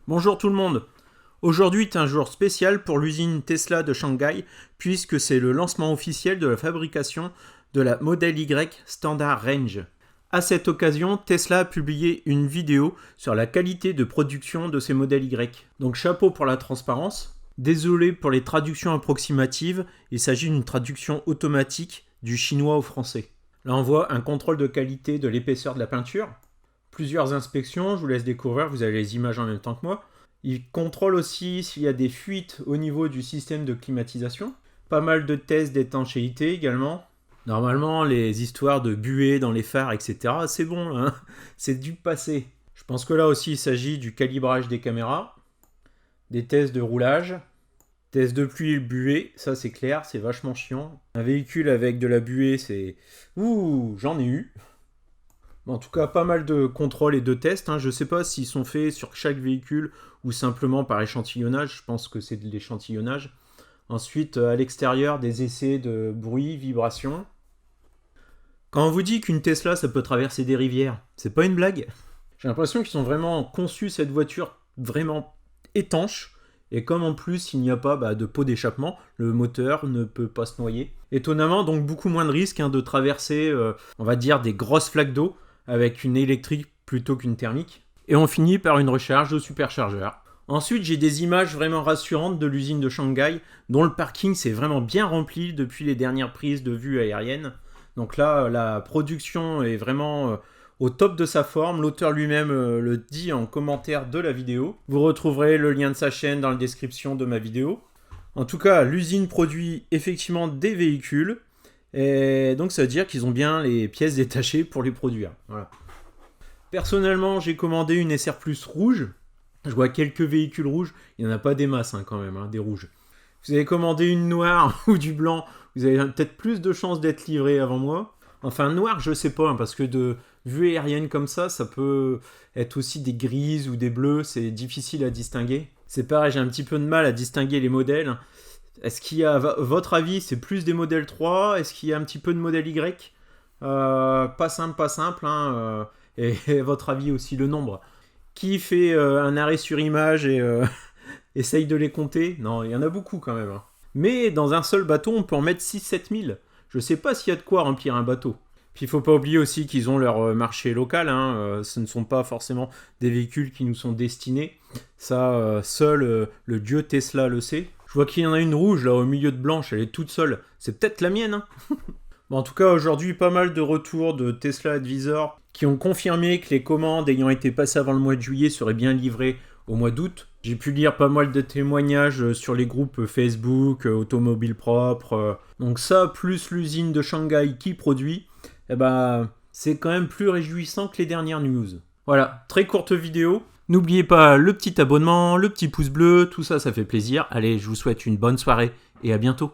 Bonjour tout le monde. Aujourd'hui est un jour spécial pour l'usine Tesla de Shanghai puisque c'est le lancement officiel de la fabrication de la Model Y Standard Range. À cette occasion, Tesla a publié une vidéo sur la qualité de production de ces modèles Y. Donc chapeau pour la transparence. Désolé pour les traductions approximatives, il s'agit d'une traduction automatique du chinois au français. Là on voit un contrôle de qualité de l'épaisseur de la peinture. Plusieurs inspections, je vous laisse découvrir, vous avez les images en même temps que moi. Il contrôle aussi s'il y a des fuites au niveau du système de climatisation. Pas mal de tests d'étanchéité également. Normalement, les histoires de buée dans les phares, etc., c'est bon, hein, c'est du passé. Je pense que là aussi, il s'agit du calibrage des caméras, des tests de roulage, tests de pluie et buée, ça c'est clair, c'est vachement chiant. Un véhicule avec de la buée, c'est... Ouh, j'en ai eu. En tout cas, pas mal de contrôles et de tests. Je ne sais pas s'ils sont faits sur chaque véhicule ou simplement par échantillonnage. Je pense que c'est de l'échantillonnage. Ensuite, à l'extérieur, des essais de bruit, vibration. Quand on vous dit qu'une Tesla, ça peut traverser des rivières, c'est pas une blague. J'ai l'impression qu'ils ont vraiment conçu cette voiture vraiment étanche. Et comme en plus, il n'y a pas de pot d'échappement, le moteur ne peut pas se noyer. Étonnamment, donc beaucoup moins de risques de traverser, on va dire, des grosses flaques d'eau avec une électrique plutôt qu'une thermique. Et on finit par une recharge au superchargeur. Ensuite, j'ai des images vraiment rassurantes de l'usine de Shanghai, dont le parking s'est vraiment bien rempli depuis les dernières prises de vue aériennes. Donc là, la production est vraiment au top de sa forme. L'auteur lui-même le dit en commentaire de la vidéo. Vous retrouverez le lien de sa chaîne dans la description de ma vidéo. En tout cas, l'usine produit effectivement des véhicules. Et donc ça veut dire qu'ils ont bien les pièces détachées pour les produire. Voilà. Personnellement, j'ai commandé une SR Plus rouge. Je vois quelques véhicules rouges. Il n'y en a pas des masses quand même, des rouges. Vous avez commandé une noire ou du blanc, vous avez peut-être plus de chances d'être livré avant moi. Enfin, noir, je sais pas, parce que de vue aérienne comme ça peut être aussi des grises ou des bleus. C'est difficile à distinguer. C'est pareil, j'ai un petit peu de mal à distinguer les modèles. Est-ce qu'il y a, votre avis, c'est plus des modèles 3? Est-ce qu'il y a un petit peu de modèle Y? Pas simple, et votre avis aussi, le nombre. Qui fait un arrêt sur image et essaye de les compter? Non, il y en a beaucoup quand même. Mais dans un seul bateau, on peut en mettre 6-7 000. Je sais pas s'il y a de quoi remplir un bateau. Puis il faut pas oublier aussi qu'ils ont leur marché local. Ce ne sont pas forcément des véhicules qui nous sont destinés. Ça, seul le dieu Tesla le sait. Je vois qu'il y en a une rouge là au milieu de blanche, elle est toute seule. C'est peut-être la mienne. Bon, en tout cas, aujourd'hui, pas mal de retours de Tesla Advisor qui ont confirmé que les commandes ayant été passées avant le mois de juillet seraient bien livrées au mois d'août. J'ai pu lire pas mal de témoignages sur les groupes Facebook, Automobile Propre. Donc ça, plus l'usine de Shanghai qui produit, c'est quand même plus réjouissant que les dernières news. Voilà, très courte vidéo. N'oubliez pas le petit abonnement, le petit pouce bleu, tout ça, ça fait plaisir. Allez, je vous souhaite une bonne soirée et à bientôt.